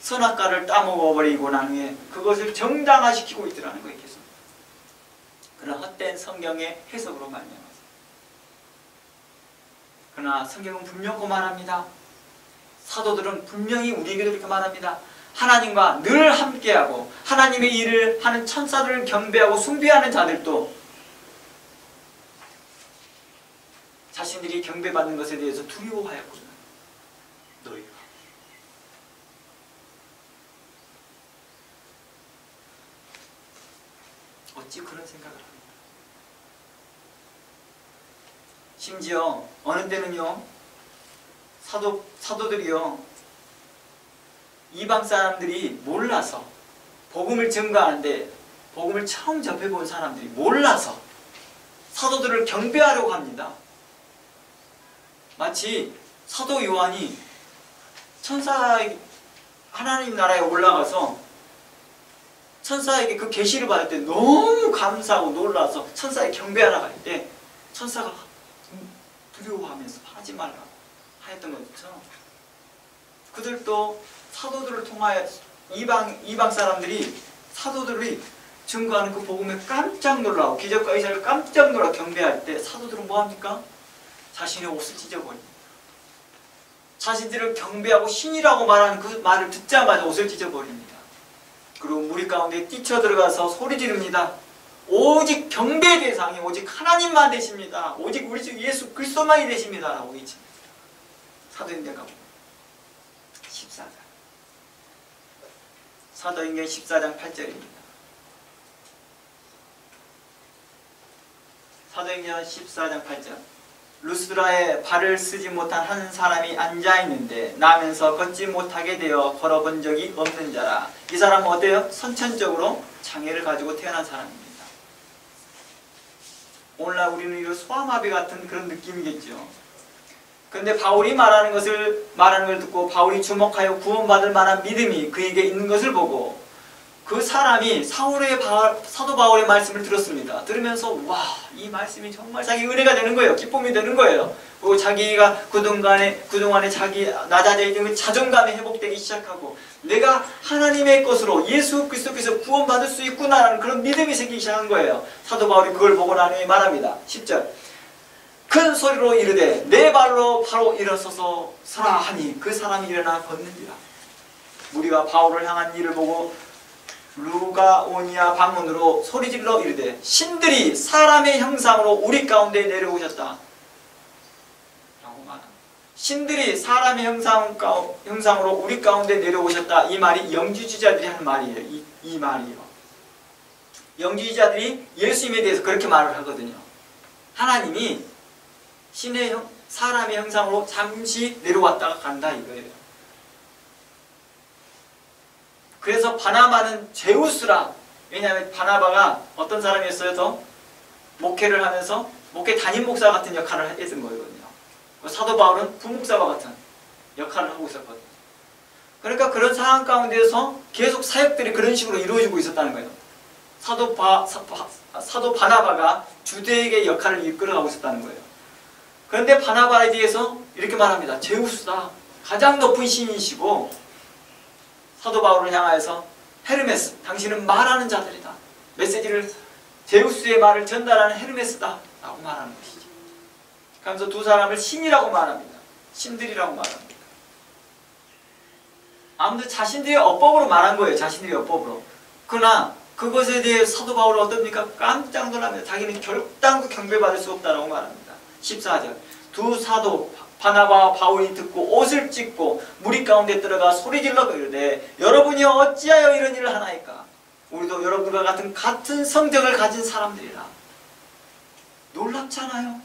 [SPEAKER 1] 선악과를 따먹어버리고 난 후에 그것을 정당화시키고 있더라는 거예요. 계속 그런 헛된 성경의 해석으로 말미암아서. 그러나 성경은 분명히 말합니다. 사도들은 분명히 우리에게도 이렇게 말합니다. 하나님과 늘 함께하고 하나님의 일을 하는 천사들을 경배하고 숭배하는 자들도 자신들이 경배받는 것에 대해서 두려워하였거든요. 너희가 어찌 그런 생각을 합니까? 심지어 어느 때는요, 사도들이요, 이방 사람들이 몰라서 복음을 증거하는데, 복음을 처음 접해본 사람들이 몰라서 사도들을 경배하려고 합니다. 마치 사도 요한이 하나님 나라에 올라가서 천사에게 그 계시를 받을 때 너무 감사하고 놀라서 천사에 경배하러 갈 때 천사가 두려워하면서 하지 말라고 하였던 것처럼, 그들도 사도들을 통하여 이방 사람들이 사도들이 증거하는 그 복음에 깜짝 놀라고 기적과 의사를 깜짝 놀라 경배할 때 사도들은 뭐합니까? 자신의 옷을 찢어버립니다. 자신들을 경배하고 신이라고 말하는 그 말을 듣자마자 옷을 찢어버립니다. 그리고 무리 가운데 뛰쳐들어가서 소리 지릅니다. 오직 경배의 대상이 오직 하나님만 되십니다. 오직 우리 주 예수 그리스도만이 되십니다. 라고 외칩니다. 사도행전 가보면 14장. 사도행전 14장 8절입니다. 사도행전 14장 8절. 루스드라에 발을 쓰지 못한 한 사람이 앉아있는데 나면서 걷지 못하게 되어 걸어본 적이 없는 자라. 이 사람은 어때요? 선천적으로 장애를 가지고 태어난 사람입니다. 오늘날 우리는 이런 소아마비 같은 그런 느낌이겠죠. 그런데 바울이 말하는 걸 듣고 바울이 주목하여 구원받을 만한 믿음이 그에게 있는 것을 보고 그 사람이 사도 바울의 말씀을 들었습니다. 들으면서 와, 이 말씀이 정말 자기 은혜가 되는 거예요. 기쁨이 되는 거예요. 그리고 자기가 그동안에 자기 낮아져 있는 그 자존감이 회복되기 시작하고 내가 하나님의 것으로 예수 그리스도께서 구원받을 수 있구나라는 그런 믿음이 생기기 시작한 거예요. 사도 바울이 그걸 보고 나니 말합니다. 10절. 큰 소리로 이르되 내 발로 바로 일어서서 서라 하니 그 사람이 일어나 걷는지라. 무리가 바울을 향한 일을 보고 루가오니아 방문으로 소리질러 이르되 신들이 사람의 형상으로 우리 가운데 내려오셨다 라고 말합니다. 신들이 사람의 형상으로 우리 가운데 내려오셨다. 이 말이 영주주의자들이 하는 말이에요. 이 말이요. 영주주의자들이 예수님에 대해서 그렇게 말을 하거든요. 하나님이 사람의 형상으로 잠시 내려왔다가 간다 이거예요. 그래서 바나바는 제우스라. 왜냐하면 바나바가 어떤 사람이었어요? 더 목회를 하면서 목회 담임 목사 같은 역할을 했던 거거든요. 사도 바울은 부목사와 같은 역할을 하고 있었거든요. 그러니까 그런 상황 가운데서 계속 사역들이 그런 식으로 이루어지고 있었다는 거예요. 사도 바나바가 주대에게 역할을 이끌어가고 있었다는 거예요. 그런데 바나바에 대해서 이렇게 말합니다. 제우스다. 가장 높은 신이시고 사도 바울을 향하여서 헤르메스, 당신은 말하는 자들이다. 메시지를 제우스의 말을 전달하는 헤르메스다 라고 말하는 것이죠. 그러면서 두 사람을 신이라고 말합니다. 신들이라고 말합니다. 아무튼 자신들의 어법으로 말한 거예요. 자신들의 어법으로. 그러나 그것에 대해 사도 바울은 어떻습니까? 깜짝 놀랍니다. 자기는 결단코 경배받을 수 없다라고 말합니다. 14절. 두 사도 바나바와 바울이 듣고 옷을 찢고 무리 가운데 들어가 소리질러 이르되 여러분이 어찌하여 이런 일을 하나이까? 우리도 여러분과 같은 성정을 가진 사람들이라. 놀랍지 않아요?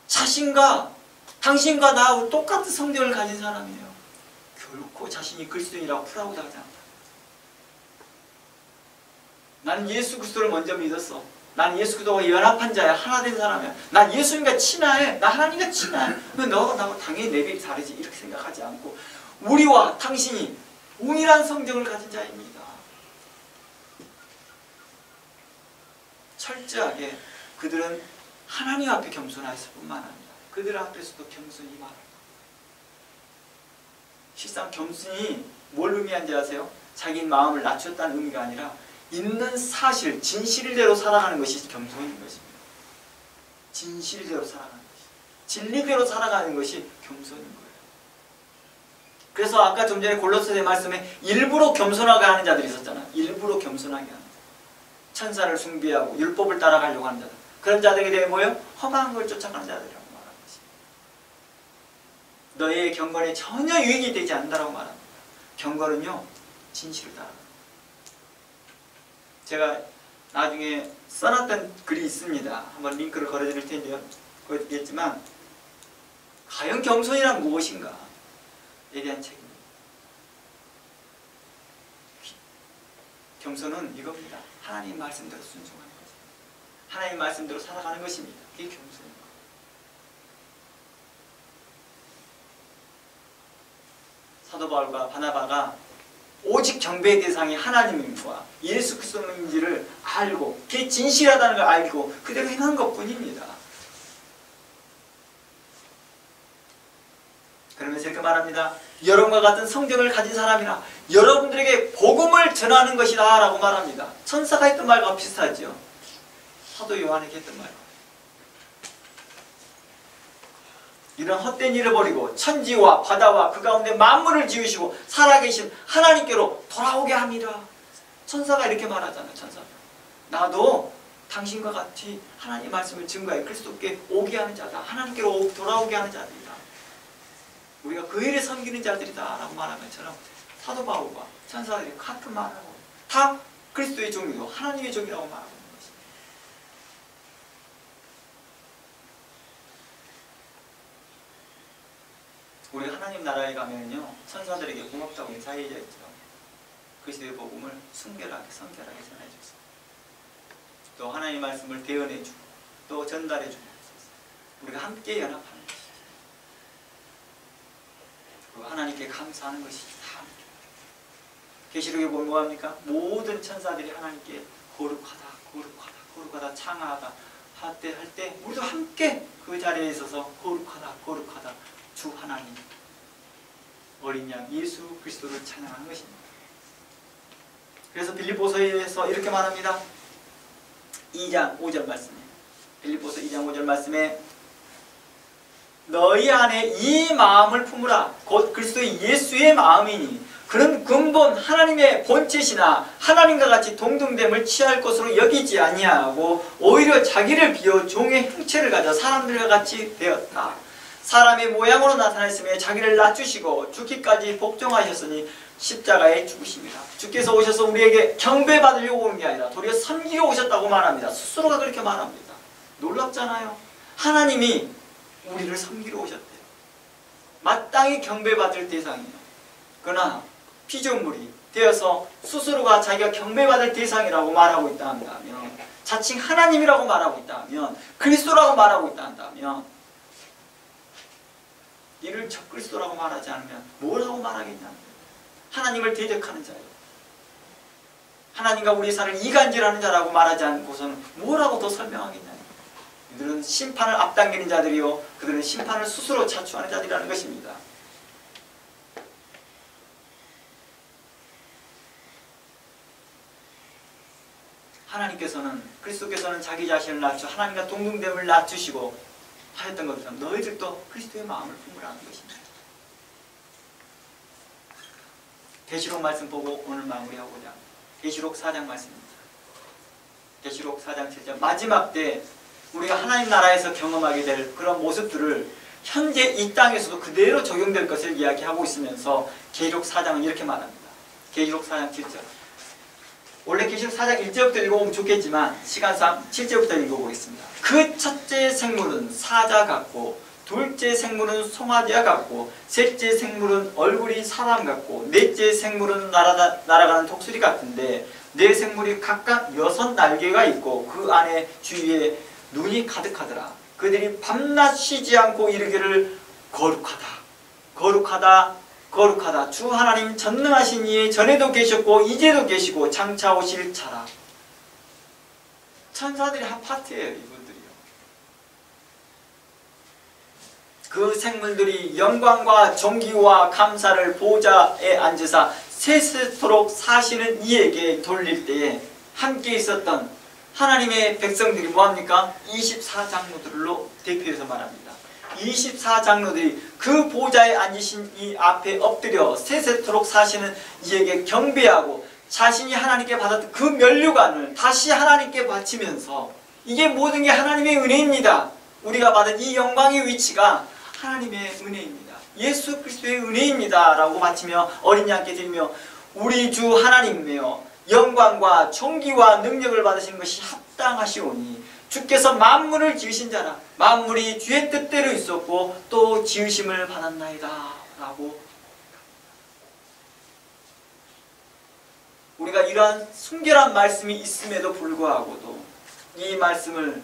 [SPEAKER 1] 당신과 나하고 똑같은 성정을 가진 사람이에요. 결코 자신이 그리스도인이라고 프라우드 하지 않다. 나는 예수 그리스도를 먼저 믿었어. 난 예수 그리스도와 연합한 자야. 하나 된 사람이야. 난 예수님과 친하해. 나 하나님과 친하해. 왜 너하고 나하고 당연히 레벨이 다르지? 이렇게 생각하지 않고 우리와 당신이 동일한 성정을 가진 자입니다. 철저하게 그들은 하나님 앞에 겸손하였을 뿐만 아니라 그들 앞에서도 겸손히 말한다. 실상 겸손이 뭘 의미한지 아세요? 자기 마음을 낮췄다는 의미가 아니라 있는 사실, 진실대로 살아가는 것이 겸손인 것입니다. 진실대로 살아가는 것입니다. 진리대로 살아가는 것이 겸손인 거예요. 그래서 아까 좀 전에 골로새서 말씀에 일부러 겸손하게 하는 자들이 있었잖아요. 일부러 겸손하게 하는 자. 천사를 숭배하고 율법을 따라가려고 하는 자들. 그런 자들에 대해 뭐예요? 허망한 걸 쫓아가는 자들이라고 말하는 것입니다. 너의 경건에 전혀 유익이 되지 않는다고 말합니다. 경건은요, 진실을 따라가는 거예요. 제가 나중에 써놨던 글이 있습니다. 한번 링크를 걸어드릴 텐데요. 그렇겠지만 과연 겸손이란 무엇인가에 대한 책입니다. 겸손은 이겁니다. 하나님 말씀대로 순종하는 거죠. 하나님 말씀대로 살아가는 것입니다. 이게 겸손입니다. 사도 바울과 바나바가 오직 경배의 대상이 하나님과 예수 그리스도인지를 알고 그게 진실하다는 걸 알고 그대로 행한 것뿐입니다. 그러면서 이렇게 말합니다. 여러분과 같은 성경을 가진 사람이라 여러분들에게 복음을 전하는 것이다 라고 말합니다. 천사가 했던 말과 비슷하죠. 사도 요한에게 했던 말과. 이런 헛된 일을 버리고 천지와 바다와 그 가운데 만물을 지으시고 살아계신 하나님께로 돌아오게 합니다. 천사가 이렇게 말하잖아요. 천사가. 나도 당신과 같이 하나님 말씀을 증거해 그리스도께 오게 하는 자다. 하나님께로 돌아오게 하는 자들이다. 우리가 그 일을 섬기는 자들이다 라고 말한 것처럼 사도 바울과 천사들이 같은 말을 하고 다 그리스도의 종이고 하나님의 종이라고 말하고 있는 것입니다. 우리 하나님 나라에 가면요 천사들에게 고맙다고 인사해야 있죠. 그리스도의 복음을 순결하게 성결하게 전해주고 또 하나님의 말씀을 대언해주고 또 전달해주고 우리가 함께 연합하는 것이죠. 그리고 하나님께 감사하는 것이죠. 계시록에 보면 뭐합니까? 모든 천사들이 하나님께 거룩하다 거룩하다 거룩하다 창하다 할 때 우리도 함께 그 자리에 있어서 거룩하다 거룩하다 주 하나님 어린 양 예수 그리스도를 찬양하는 것입니다. 그래서 빌립보서에서 이렇게 말합니다. 2장 5절 말씀에 빌립보서 2장 5절 말씀에 너희 안에 이 마음을 품으라 곧 그리스도의 예수의 마음이니 그는 근본 하나님의 본체시나 하나님과 같이 동등됨을 취할 것으로 여기지 아니하고 오히려 자기를 비워 종의 형체를 가져 사람들과 같이 되었다. 사람의 모양으로 나타났으며 자기를 낮추시고 죽기까지 복종하셨으니 십자가에 죽으십니다. 주께서 오셔서 우리에게 경배받으려고 온 게 아니라 도리어 섬기러 오셨다고 말합니다. 스스로가 그렇게 말합니다. 놀랍잖아요. 하나님이 우리를 섬기러 오셨대요. 마땅히 경배받을 대상이에요. 그러나 피조물이 되어서 스스로가 자기가 경배받을 대상이라고 말하고 있다 한다면 자칭 하나님이라고 말하고 있다 하면 그리스도라고 말하고 있다 한다면 이를 적그리스도라고 말하지 않으면 뭐라고 말하겠냐. 하나님을 대적하는 자예요. 하나님과 우리 사를 이간질하는 자라고 말하지 않고서는 뭐라고 더 설명하겠냐. 그들은 심판을 앞당기는 자들이요 그들은 심판을 스스로 자초하는 자들이라는 것입니다. 하나님께서는 그리스도께서는 자기 자신을 낮추 하나님과 동등됨을 낮추시고 하였던 것처럼 너희들도 그리스도의 마음을 품으라는 것입니다. 계시록 말씀 보고 오늘 마무리하고자 계시록 4장 말씀입니다. 계시록 4장 7절 마지막 때 우리가 하나님 나라에서 경험하게 될 그런 모습들을 현재 이 땅에서도 그대로 적용될 것을 이야기하고 있으면서 계시록 4장은 이렇게 말합니다. 계시록 4장 7절 원래 계시록 4장 1절부터 읽어보면 좋겠지만 시간상 7절부터 읽어보겠습니다. 그 첫째 생물은 사자 같고 둘째 생물은 송아지와 같고 셋째 생물은 얼굴이 사람 같고 넷째 생물은 날아가는 독수리 같은데 네 생물이 각각 6 날개가 있고 그 안에 주위에 눈이 가득하더라. 그들이 밤낮 쉬지 않고 이르기를 거룩하다 거룩하다 거룩하다 주 하나님 전능하신 이에 전에도 계셨고 이제도 계시고 장차 오실 자라. 천사들이 한 파트예요. 이분들이요. 그 생물들이 영광과 존귀와 감사를 보좌에 앉으사 세세토록 사시는 이에게 돌릴 때에 함께 있었던 하나님의 백성들이 뭐합니까? 24장로들로 대표해서 말합니다. 24장로들이 그 보좌에 앉으신 이 앞에 엎드려 세세토록 사시는 이에게 경배하고 자신이 하나님께 받았던 그 면류관을 다시 하나님께 바치면서 이게 모든 게 하나님의 은혜입니다. 우리가 받은 이 영광의 위치가 하나님의 은혜입니다. 예수 그리스도의 은혜입니다 라고 바치며 어린 양께 드리며 우리 주 하나님이며 영광과 존귀와 능력을 받으신 것이 합당하시오니 주께서 만물을 지으신 자라 만물이 주의 뜻대로 있었고 또 지으심을 받았나이다 라고 우리가 이러한 순결한 말씀이 있음에도 불구하고도 이 말씀을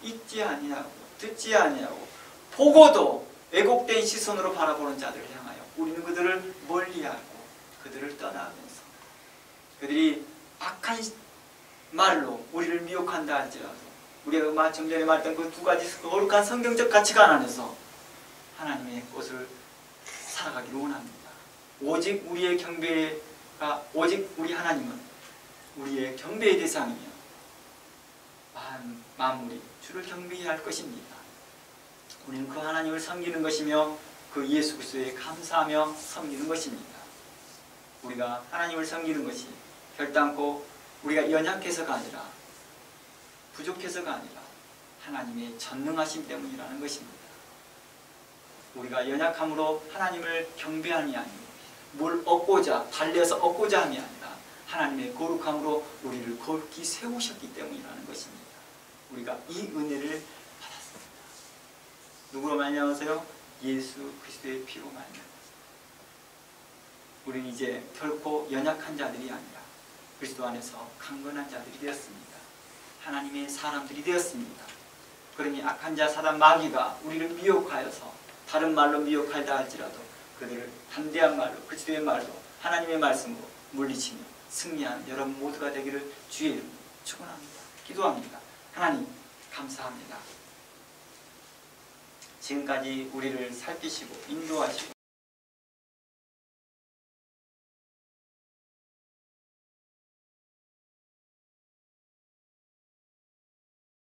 [SPEAKER 1] 읽지 아니하고 듣지 아니하고 보고도 왜곡된 시선으로 바라보는 자들을 향하여 우리는 그들을 멀리하고 그들을 떠나면서 그들이 악한 말로 우리를 미혹한다 할지라도 우리가 좀 전에 말했던 그 두 가지 거룩한 성경적 가치관 안에서 하나님의 것을 살아가기를 원합니다. 오직 우리의 경배가 오직 우리 하나님은 우리의 경배의 대상이며 만물이 주를 경배해야 할 것입니다. 우리는 그 하나님을 섬기는 것이며 그 예수 그리스도에 감사하며 섬기는 것입니다. 우리가 하나님을 섬기는 것이 결단코 우리가 연약해서가 아니라 부족해서가 아니라 하나님의 전능하심 때문이라는 것입니다. 우리가 연약함으로 하나님을 경배함이 아니고 뭘 얻고자 달래서 얻고자 함이 아니라 하나님의 거룩함으로 우리를 거룩히 세우셨기 때문이라는 것입니다. 우리가 이 은혜를 받았습니다. 누구로 말미암아서요? 예수 그리스도의 피로 말미암아서. 우리는 이제 결코 연약한 자들이 아니라 그리스도 안에서 강건한 자들이 되었습니다. 하나님의 사람들이 되었습니다. 그러니 악한 자 사단 마귀가 우리를 미혹하여서 다른 말로 미혹하다 할지라도 그들을 담대한 말로 그리스도의 말로 하나님의 말씀으로 물리치며 승리하는 여러분 모두가 되기를 주의 이름으로 축원합니다. 기도합니다. 하나님 감사합니다. 지금까지 우리를 살피시고 인도하시고